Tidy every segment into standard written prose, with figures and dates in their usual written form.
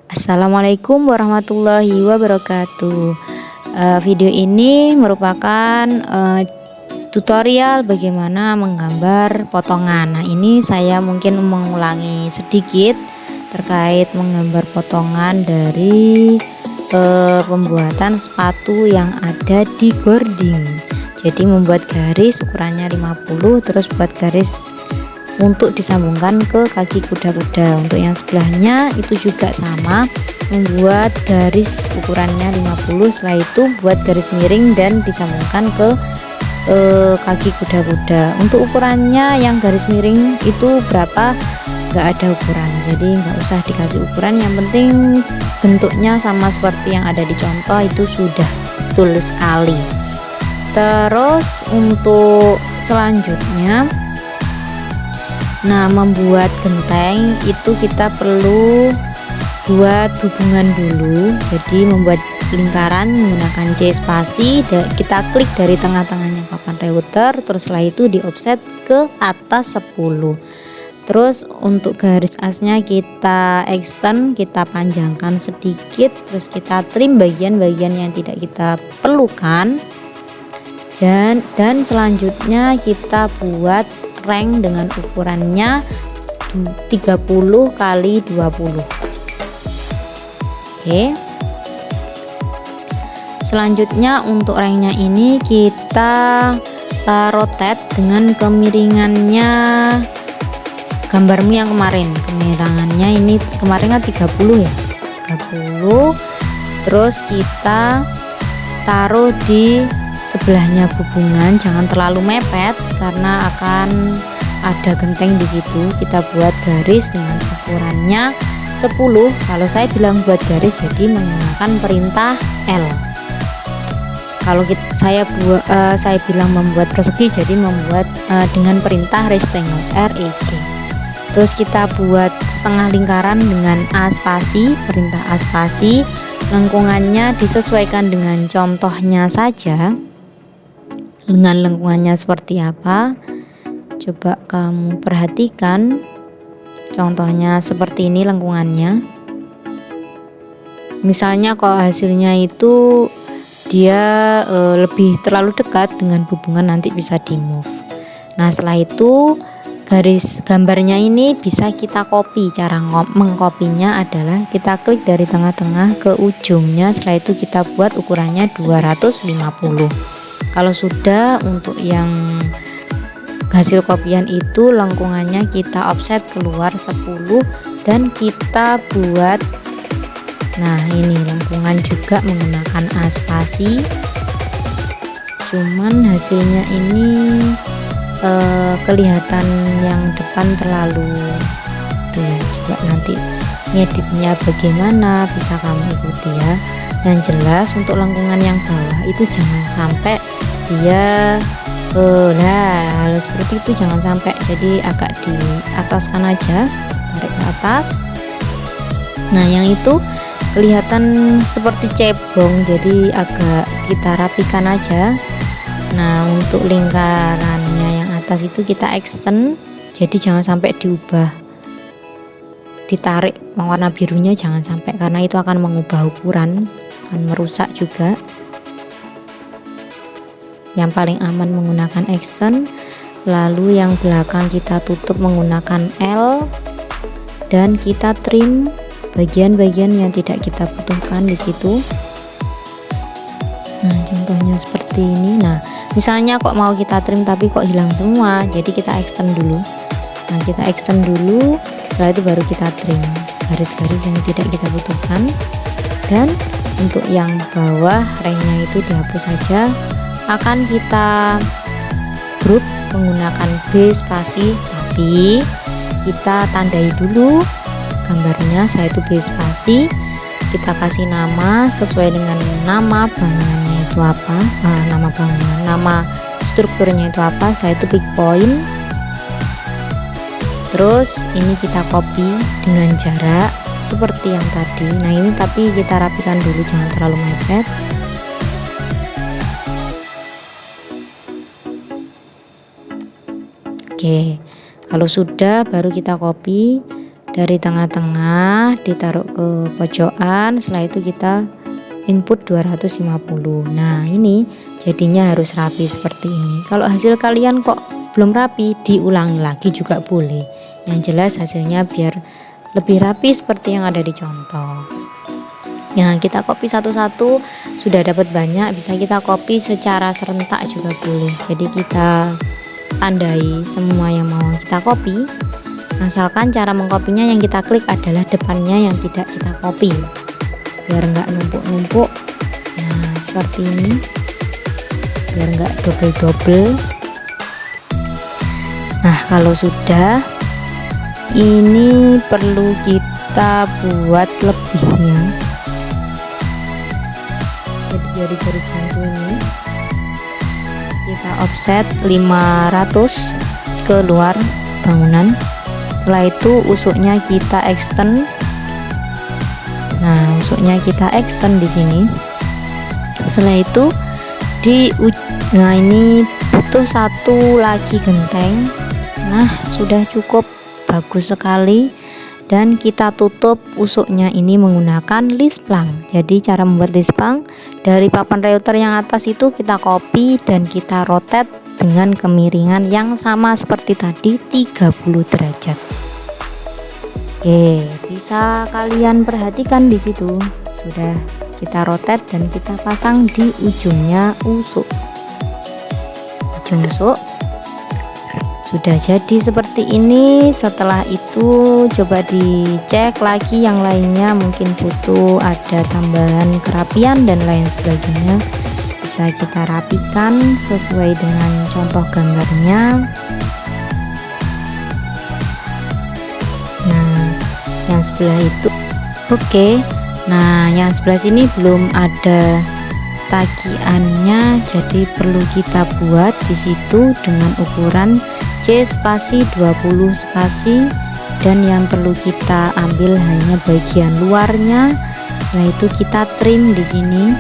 Assalamualaikum warahmatullahi wabarakatuh. Video ini merupakan tutorial bagaimana menggambar potongan. Nah, ini saya mungkin mengulangi sedikit terkait menggambar potongan dari pembuatan sepatu yang ada di gording. Jadi membuat garis ukurannya 50, terus buat garis untuk disambungkan ke kaki kuda-kuda. Untuk yang sebelahnya itu juga sama, membuat garis ukurannya 50, setelah itu buat garis miring dan disambungkan ke kaki kuda-kuda. Untuk ukurannya yang garis miring itu berapa nggak ada ukuran, jadi nggak usah dikasih ukuran, yang penting bentuknya sama seperti yang ada di contoh itu sudah betul sekali. Terus untuk selanjutnya, nah, membuat genteng itu kita perlu buat hubungan dulu. Jadi membuat lingkaran menggunakan C spasi, kita klik dari tengah-tengahnya papan router, terus setelah itu di offset ke atas 10. Terus untuk garis asnya kita extend, kita panjangkan sedikit, terus kita trim bagian-bagian yang tidak kita perlukan. Dan selanjutnya kita buat rank dengan ukurannya 30 kali 20. Oke. Selanjutnya untuk ranknya ini kita rotate dengan kemiringannya gambarmu yang kemarin. Kemiringannya ini kemarin kan 30 ya. 30. Terus kita taruh di sebelahnya hubungan, jangan terlalu mepet karena akan ada genteng di situ. Kita buat garis dengan ukurannya 10. Kalau saya bilang buat garis, jadi menggunakan perintah L. Kalau saya bilang membuat persegi, jadi membuat dengan perintah rectangle REC. Terus kita buat setengah lingkaran dengan A spasi, perintah A spasi. Lengkungannya disesuaikan dengan contohnya saja. Dengan lengkungannya seperti apa, coba kamu perhatikan. Contohnya seperti ini lengkungannya. Misalnya kalau hasilnya itu dia lebih terlalu dekat dengan hubungan, nanti bisa di move. Nah, setelah itu garis gambarnya ini bisa kita copy. Cara mengkopinya adalah kita klik dari tengah-tengah ke ujungnya, setelah itu kita buat ukurannya 250. Kalau sudah, untuk yang hasil kopian itu lengkungannya kita offset keluar 10 dan kita buat, nah ini lengkungan juga menggunakan A spasi, cuman hasilnya ini kelihatan yang depan terlalu tuh ya. Coba nanti ngeditnya bagaimana bisa kamu ikuti ya. Yang jelas untuk lengkungan yang bawah itu jangan sampai dia hal seperti itu, jangan sampai, jadi agak di ataskan aja, tarik ke atas. Nah, yang itu kelihatan seperti cebong, jadi agak kita rapikan aja. Nah, untuk lingkarannya yang atas itu kita extend, jadi jangan sampai diubah, ditarik warna birunya jangan sampai, karena itu akan mengubah ukuran, akan merusak juga. Yang paling aman menggunakan extend, lalu yang belakang kita tutup menggunakan L dan kita trim bagian-bagian yang tidak kita butuhkan di situ. Nah, contohnya seperti ini. Nah, misalnya kok mau kita trim tapi kok hilang semua, jadi kita extend dulu. Nah, kita extend dulu, setelah itu baru kita trim garis-garis yang tidak kita butuhkan. Dan untuk yang bawah ranknya itu dihapus saja, akan kita grup menggunakan B spasi, tapi kita tandai dulu gambarnya, saya itu B spasi, kita kasih nama sesuai dengan nama bangunannya itu apa, nama bangunan, nama strukturnya itu apa, saya itu pick point. Terus ini kita copy dengan jarak seperti yang tadi. Nah, ini tapi kita rapikan dulu, jangan terlalu mepet. Oke, kalau sudah baru kita copy. dari tengah-tengah ditaruh ke pojokan, setelah itu kita input 250. Nah ini jadinya harus rapi seperti ini. Kalau hasil kalian kok belum rapi, diulangi lagi juga boleh. Yang jelas hasilnya biar lebih rapi seperti yang ada di contoh. Nah kita copy satu-satu, sudah dapat banyak, bisa kita copy secara serentak juga boleh. Jadi kita tandai semua yang mau kita copy, asalkan cara mengkopinya yang kita klik adalah depannya yang tidak kita copy, biar nggak numpuk-numpuk. Nah seperti ini, biar nggak double-double. Nah kalau sudah, ini perlu kita buat lebihnya. Jadi dari garis bantu ini kita offset 500 ke luar bangunan. Setelah itu usuknya kita extend. Nah usuknya kita extend di sini. Setelah itu nah ini butuh satu lagi genteng. Nah sudah cukup bagus sekali, dan kita tutup usuknya ini menggunakan lisplang. Jadi cara membuat lisplang, dari papan router yang atas itu kita copy dan kita rotate dengan kemiringan yang sama seperti tadi, 30 derajat. Oke, bisa kalian perhatikan di situ. Sudah kita rotate dan kita pasang di ujungnya usuk. Ujung usuk sudah jadi seperti ini. Setelah itu coba dicek lagi yang lainnya, mungkin butuh ada tambahan kerapian dan lain sebagainya, bisa kita rapikan sesuai dengan contoh gambarnya. Nah yang sebelah itu oke. Nah yang sebelah sini belum ada tagihannya, jadi perlu kita buat di situ dengan ukuran C spasi 20 spasi, dan yang perlu kita ambil hanya bagian luarnya. Setelah itu kita trim di sini.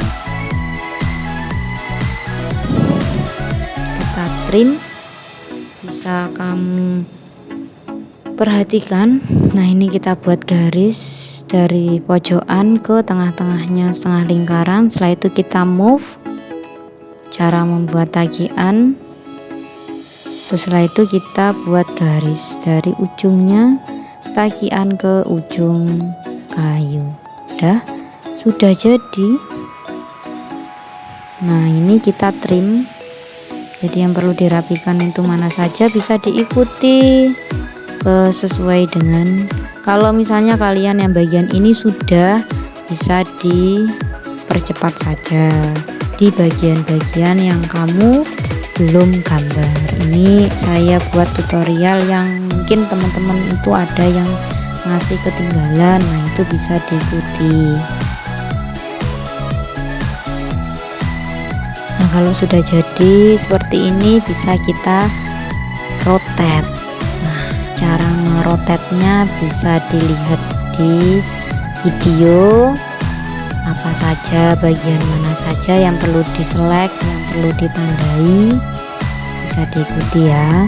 Kita trim, bisa kamu perhatikan. Nah ini kita buat garis dari pojokan ke tengah-tengahnya setengah lingkaran. Setelah itu kita move. Cara membuat tagihan, terus setelah itu kita buat garis dari ujungnya tagihan ke ujung kayu. Sudah jadi. Nah ini kita trim. Jadi yang perlu dirapikan itu mana saja bisa diikuti sesuai dengan, kalau misalnya kalian yang bagian ini sudah, bisa dipercepat saja di bagian-bagian yang kamu belum gambar. Ini saya buat tutorial yang mungkin teman-teman itu ada yang masih ketinggalan, nah itu bisa diikuti. Nah kalau sudah jadi seperti ini, bisa kita rotate. Nah cara merotetnya bisa dilihat di video, apa saja, bagian mana saja yang perlu diselect, yang perlu ditandai, bisa diikuti ya.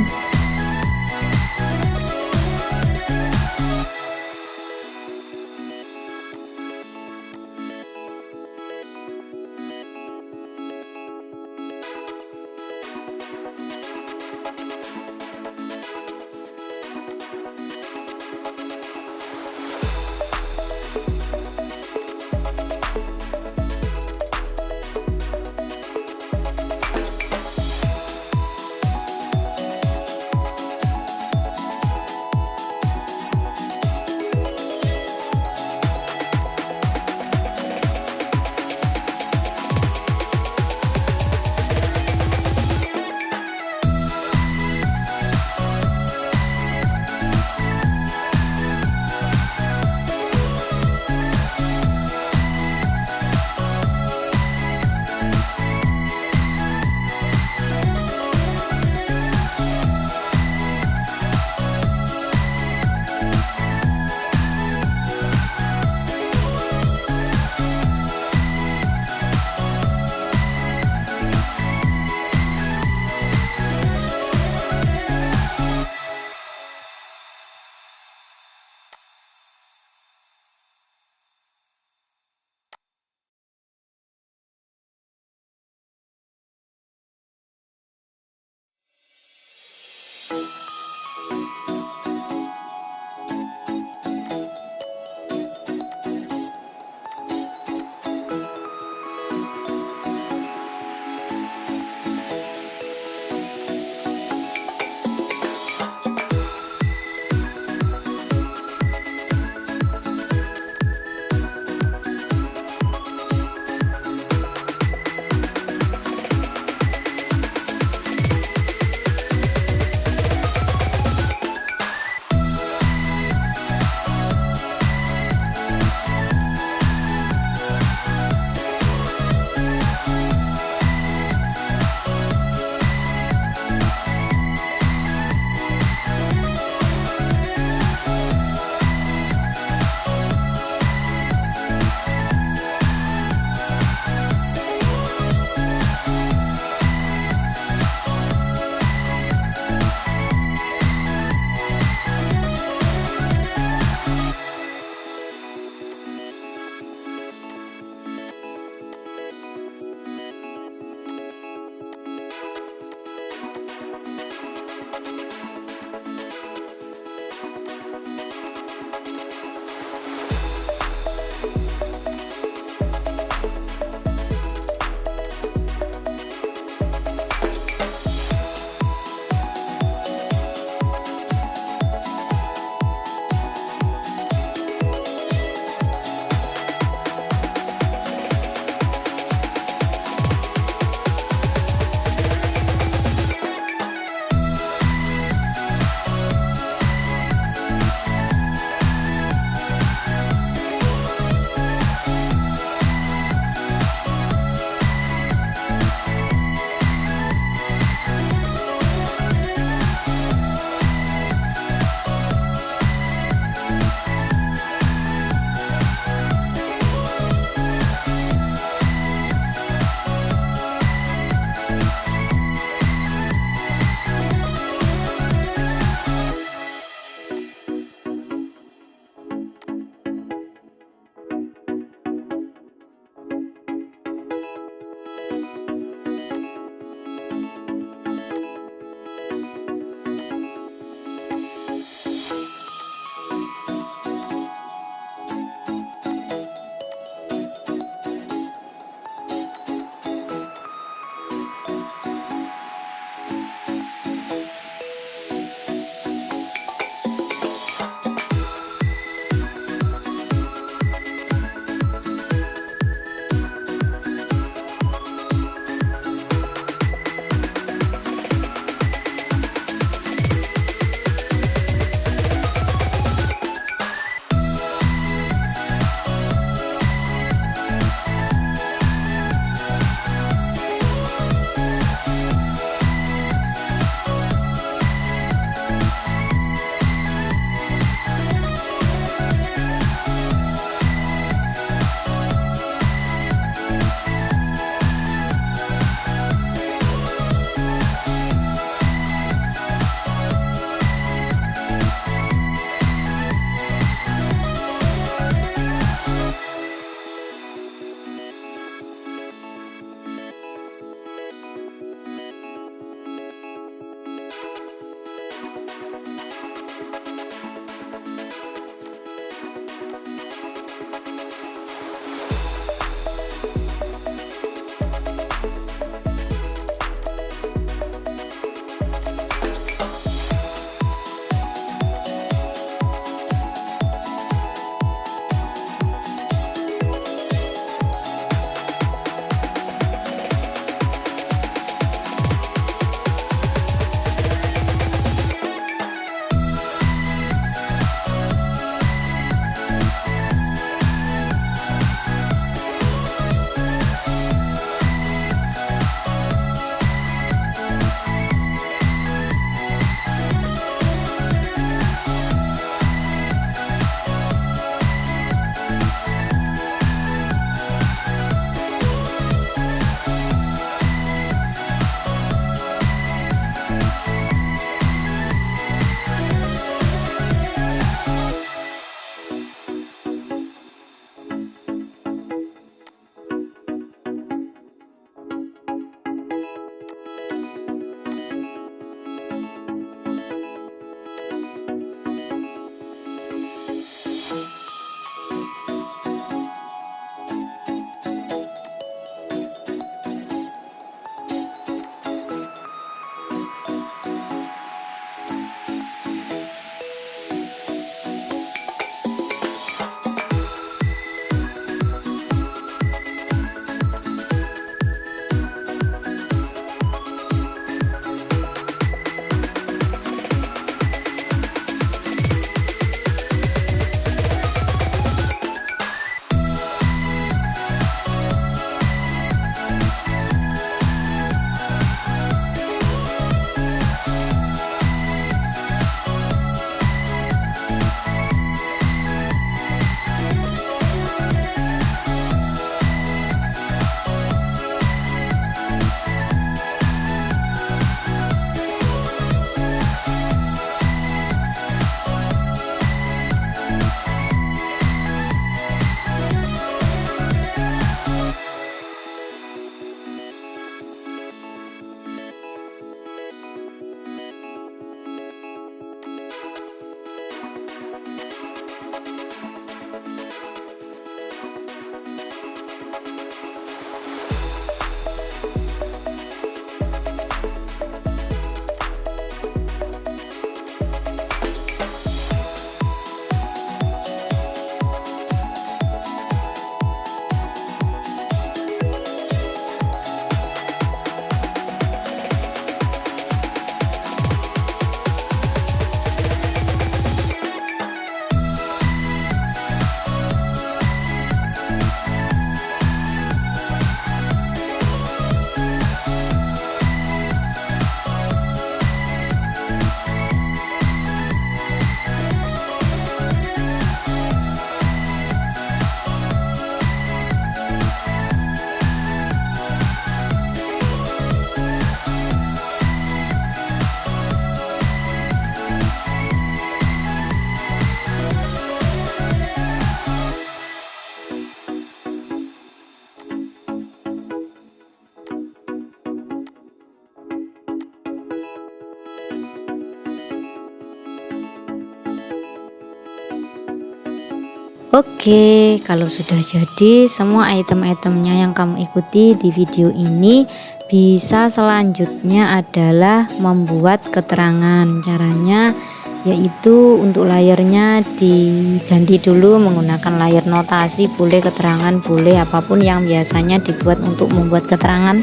Oke, kalau sudah jadi semua item-itemnya yang kamu ikuti di video ini, bisa selanjutnya adalah membuat keterangan. Caranya yaitu untuk layarnya diganti dulu menggunakan layar notasi, boleh keterangan, boleh apapun yang biasanya dibuat untuk membuat keterangan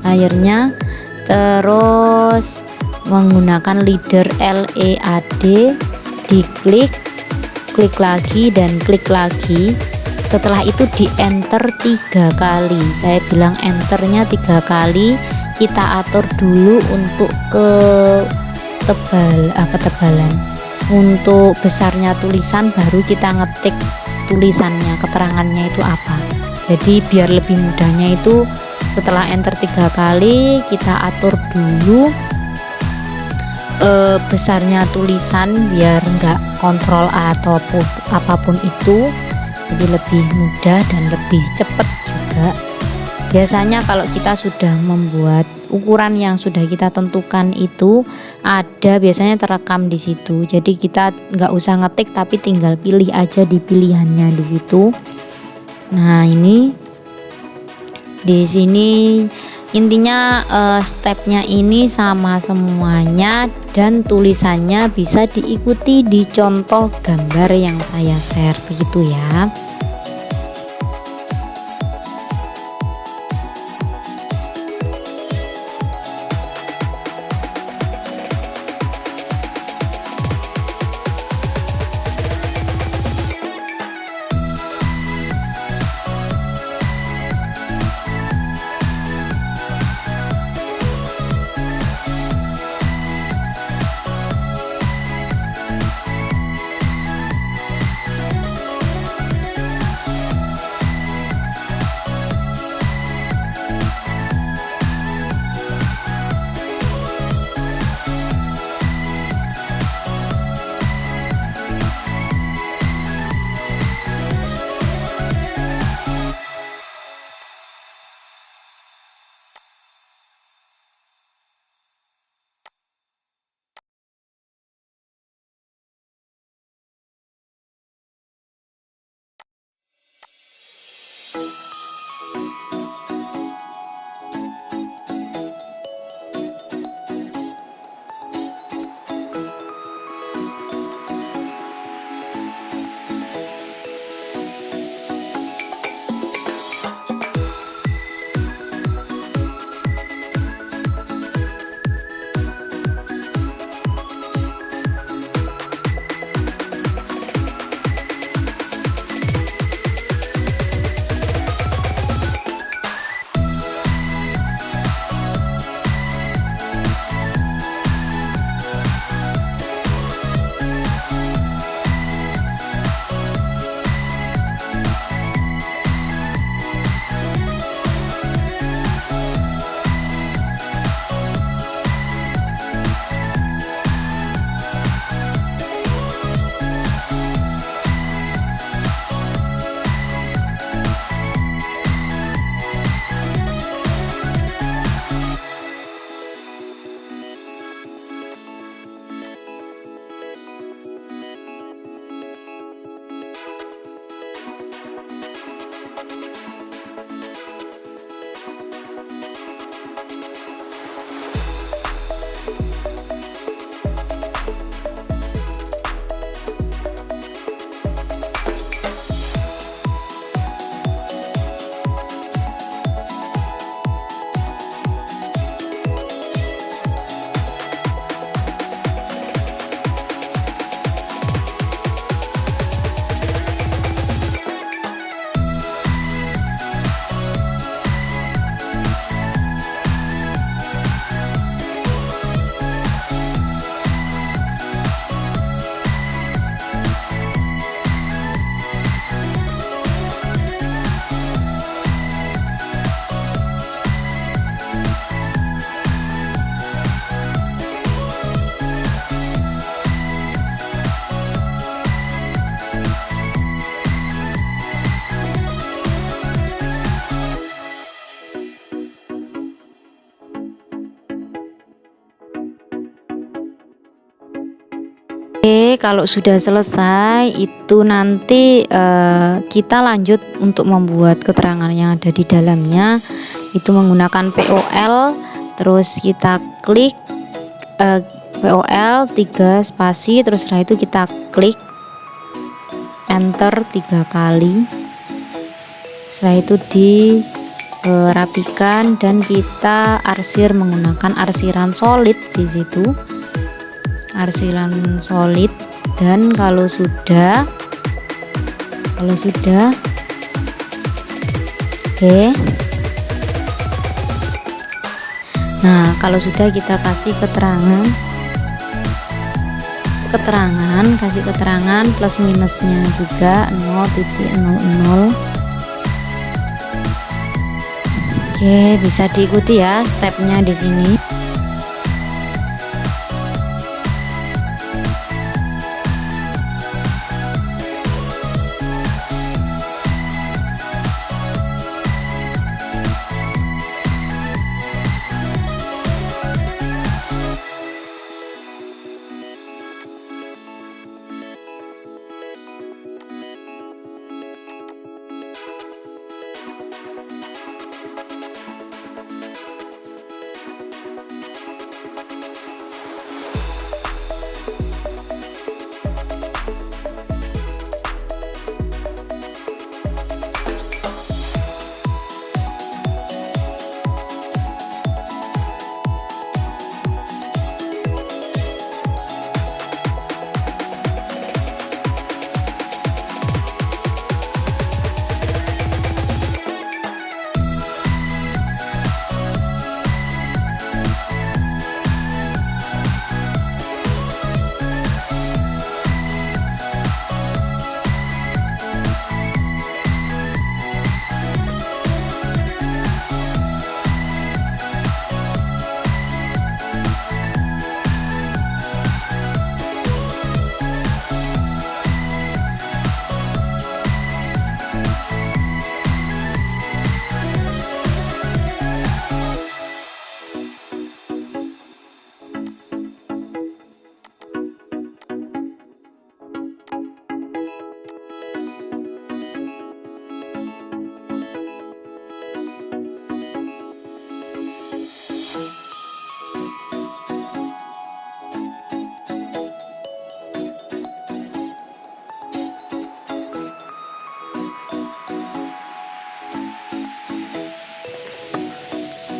layarnya. Terus menggunakan leader LED, diklik, klik lagi dan klik lagi. Setelah itu di enter 3 kali. Saya bilang enternya 3 kali. Kita atur dulu untuk ketebalan, untuk besarnya tulisan, baru kita ngetik tulisannya, keterangannya itu apa. Jadi biar lebih mudahnya itu setelah enter 3 kali kita atur dulu besarnya tulisan biar enggak kontrol atau apapun itu, jadi lebih mudah dan lebih cepat juga. Biasanya kalau kita sudah membuat ukuran yang sudah kita tentukan itu ada biasanya terekam di situ, jadi kita nggak usah ngetik tapi tinggal pilih aja di pilihannya di situ. Nah ini di sini intinya stepnya ini sama semuanya dan tulisannya bisa diikuti di contoh gambar yang saya share begitu ya. Oke, kalau sudah selesai itu nanti kita lanjut untuk membuat keterangan yang ada di dalamnya, itu menggunakan POL. Terus kita klik POL 3 spasi, terus setelah itu kita klik enter 3 kali. Setelah itu dirapikan dan kita arsir menggunakan arsiran solid di situ. Arsiran solid. Dan kalau sudah oke. Nah, kalau sudah kita kasih kasih keterangan plus minusnya juga 0.00. Oke, bisa diikuti ya stepnya di sini.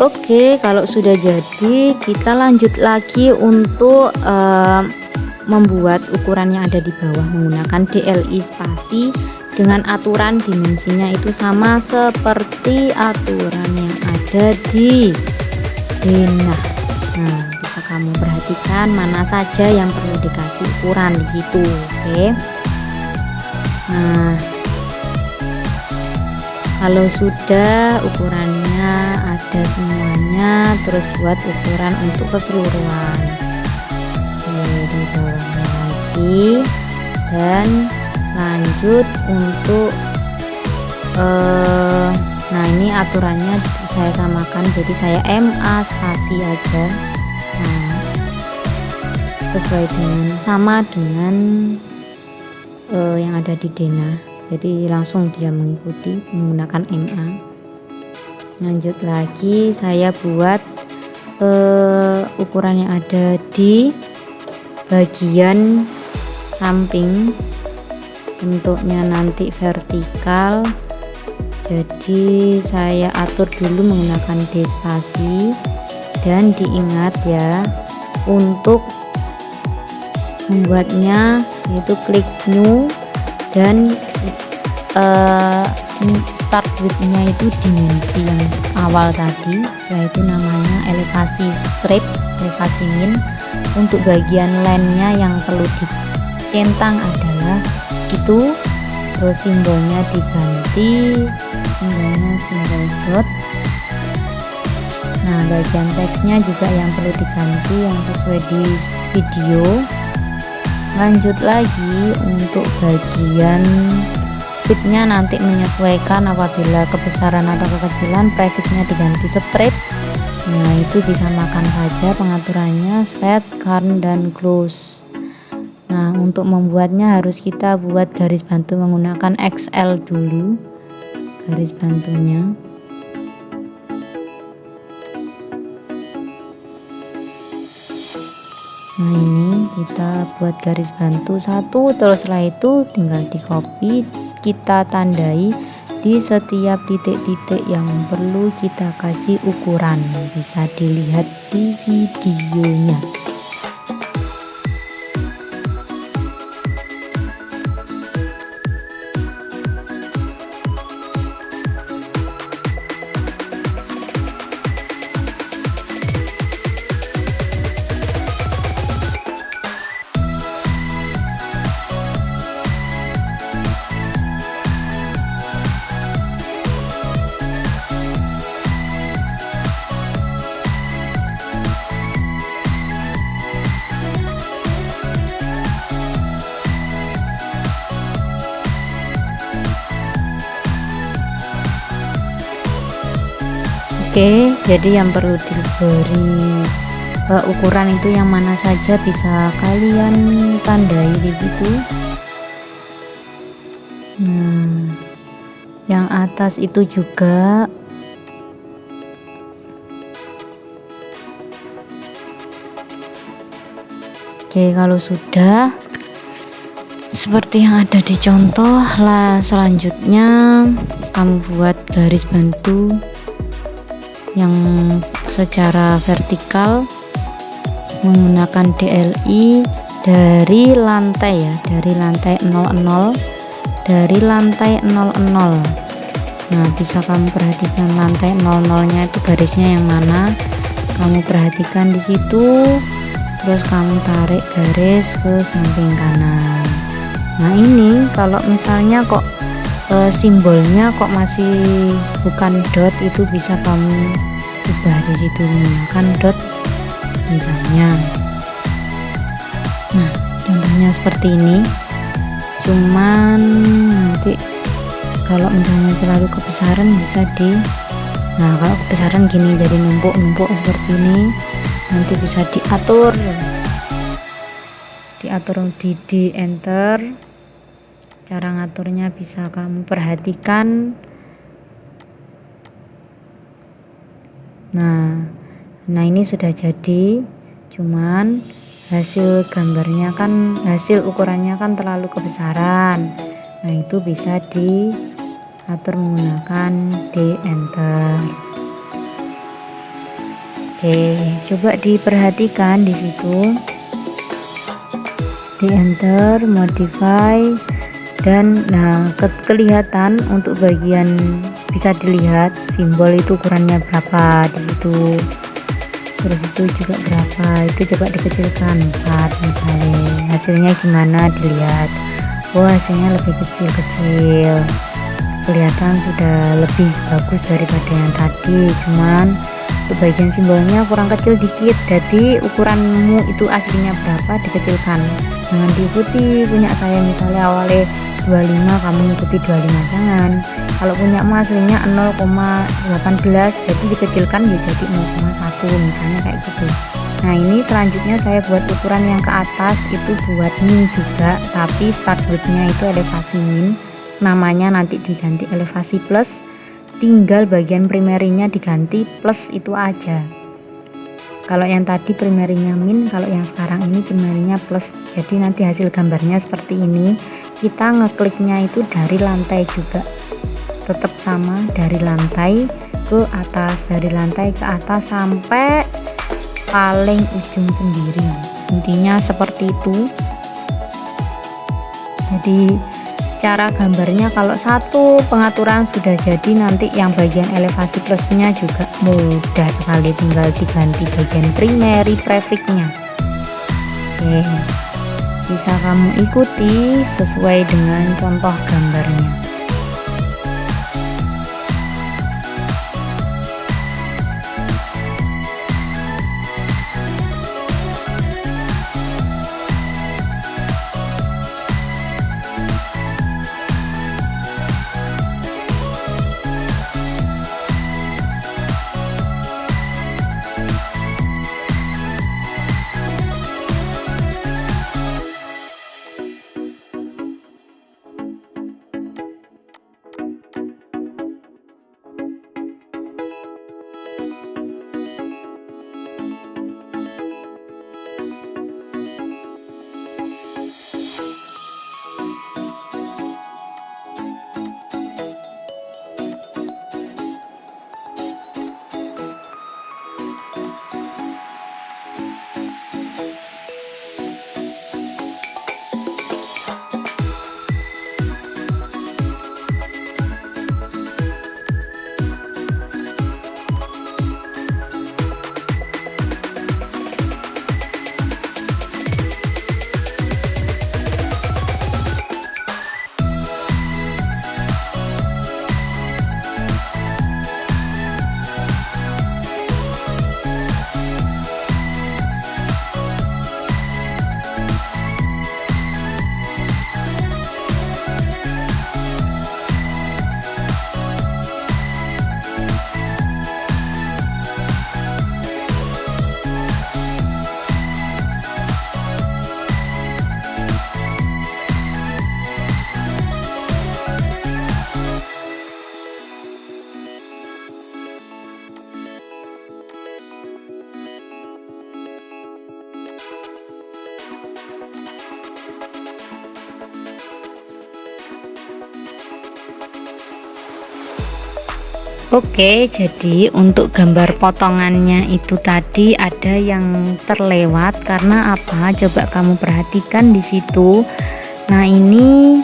Oke, kalau sudah jadi kita lanjut lagi untuk membuat ukuran yang ada di bawah menggunakan DLI spasi dengan aturan dimensinya itu sama seperti aturan yang ada di denah. Nah, bisa kamu perhatikan mana saja yang perlu dikasih ukuran di situ. Oke. Nah, kalau sudah ukurannya ada semuanya, terus buat ukuran untuk keseluruhan. Di bawahnya lagi dan lanjut untuk nah ini aturannya saya samakan, jadi saya MA spasi aja. Nah, sesuai dengan sama dengan yang ada di denah, jadi langsung dia mengikuti menggunakan MA. Lanjut lagi saya buat ukuran yang ada di bagian samping, bentuknya nanti vertikal, jadi saya atur dulu menggunakan D spasi. Dan diingat ya, untuk membuatnya yaitu klik new dan start width-nya itu dimensi yang awal tadi. Setelah itu namanya elevasi strip, elevasi min. Untuk bagian line-nya yang perlu dicentang adalah itu, terus simbolnya diganti, simbolnya simbol dot. Nah, bagian teksnya juga yang perlu diganti yang sesuai di video. Lanjut lagi untuk bagian width-nya nanti menyesuaikan apabila kebesaran atau kekecilan, prefix-nya diganti strip. Nah, itu disamakan saja pengaturannya set, current, dan close. Nah, untuk membuatnya harus kita buat garis bantu menggunakan XL dulu garis bantunya. Nah, ini kita buat garis bantu satu, terus setelah itu tinggal di copy, kita tandai di setiap titik-titik yang perlu kita kasih ukuran. Bisa dilihat di videonya. Oke, jadi yang perlu diberi ukuran itu yang mana saja bisa kalian tandai di situ. Nah, yang atas itu juga. Oke, kalau sudah seperti yang ada di contoh lah, selanjutnya kamu buat garis bantu yang secara vertikal menggunakan DLI dari lantai ya, dari lantai 00, dari lantai 00. Nah, bisa kamu perhatikan lantai 00 nya itu garisnya yang mana, kamu perhatikan di situ, terus kamu tarik garis ke samping kanan. Nah, ini kalau misalnya kok simbolnya kok masih bukan dot, itu bisa kamu ubah di situ menggunakan dot misalnya. Nah, contohnya seperti ini. Cuman nanti kalau misalnya terlalu kebesaran bisa nah kalau kebesaran gini jadi numpuk-numpuk seperti ini, nanti bisa diatur di enter. Cara ngaturnya bisa kamu perhatikan. Nah ini sudah jadi, cuman hasil gambarnya kan, hasil ukurannya kan terlalu kebesaran. Nah, itu bisa diatur menggunakan di enter. Oke, coba diperhatikan di situ, di enter, modify, dan nah kelihatan untuk bagian, bisa dilihat simbol itu ukurannya berapa di situ, terus itu juga berapa, itu coba dikecilkan 4 misalnya, hasilnya gimana dilihat. Oh, hasilnya lebih kecil-kecil, kelihatan sudah lebih bagus daripada yang tadi. Cuman untuk bagian simbolnya kurang kecil dikit, jadi ukuranmu itu aslinya berapa dikecilkan, jangan diikuti punya saya misalnya awalnya 25 kamu ikuti 25, jangan. Kalau punya aslinya 0,18 jadi dikecilkan ya jadi 0,1 misalnya kayak gitu. Nah, ini selanjutnya saya buat ukuran yang ke atas itu buat min juga, tapi start width-nya itu elevasi min, namanya nanti diganti elevasi plus, tinggal bagian primerinya diganti plus itu aja. Kalau yang tadi primerinya min, kalau yang sekarang ini primerinya plus. Jadi nanti hasil gambarnya seperti ini. Kita ngekliknya itu dari lantai juga, tetap sama, dari lantai ke atas, dari lantai ke atas sampai paling ujung sendiri, intinya seperti itu. Jadi cara gambarnya kalau satu pengaturan sudah jadi, nanti yang bagian elevasi plusnya juga mudah sekali, tinggal diganti bagian primary prefixnya. Oke, bisa kamu ikuti sesuai dengan contoh gambarnya. Oke, jadi untuk gambar potongannya itu tadi ada yang terlewat karena apa? Coba kamu perhatikan di situ. Nah, ini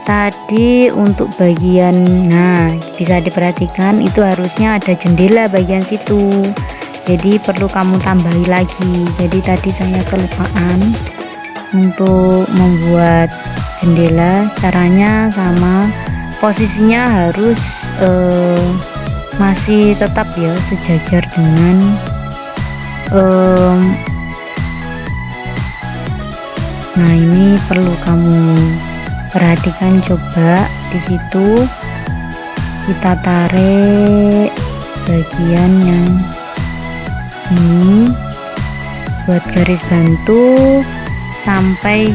tadi untuk bagian, nah bisa diperhatikan itu harusnya ada jendela bagian situ. Jadi perlu kamu tambahi lagi. Jadi tadi saya kelupaan untuk membuat jendela. Caranya sama, posisinya harus masih tetap ya sejajar dengan nah ini perlu kamu perhatikan, coba di situ kita tarik bagian yang ini buat garis bantu sampai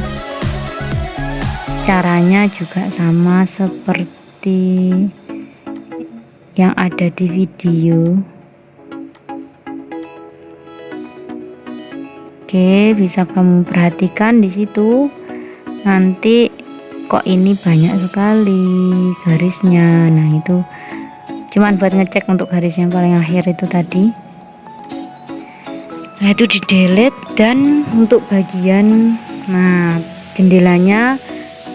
caranya juga sama seperti yang ada di video. Oke, bisa kamu perhatikan di situ. Nanti kok ini banyak sekali garisnya. Nah, itu cuman buat ngecek untuk garis yang paling akhir itu tadi. Setelah itu di delete, dan untuk bagian nah jendelanya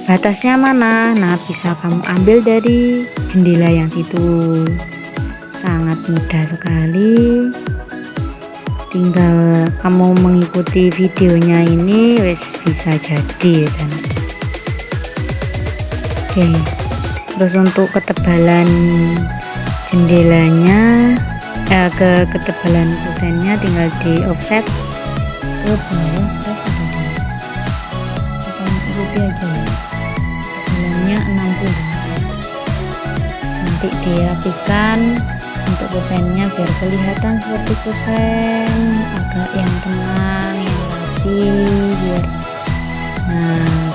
batasnya mana? Nah, bisa kamu ambil dari jendela yang situ. Sangat mudah sekali. Tinggal kamu mengikuti videonya ini wes bisa jadi ya sana. Oke. Terus untuk ketebalan jendelanya ketebalan kusennya tinggal di offset ke bawah, kita ikuti aja ya. Ketebalannya 60. Nanti dirapikan untuk kusennya biar kelihatan seperti kusen agak yang tenang, yang rapi,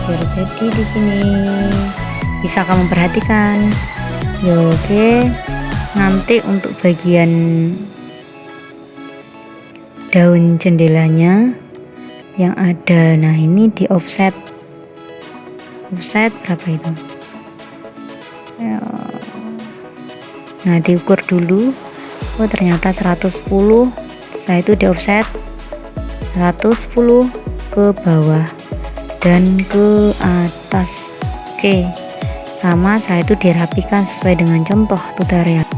biar jadi di sini. Bisa kamu perhatikan ya. Oke, nanti untuk bagian daun jendelanya yang ada, nah ini di offset berapa itu ya. Nah, diukur dulu. Oh, ternyata 110. Saya itu di offset 110 ke bawah dan ke atas. Oke, sama saya itu dirapikan sesuai dengan contoh tutorial.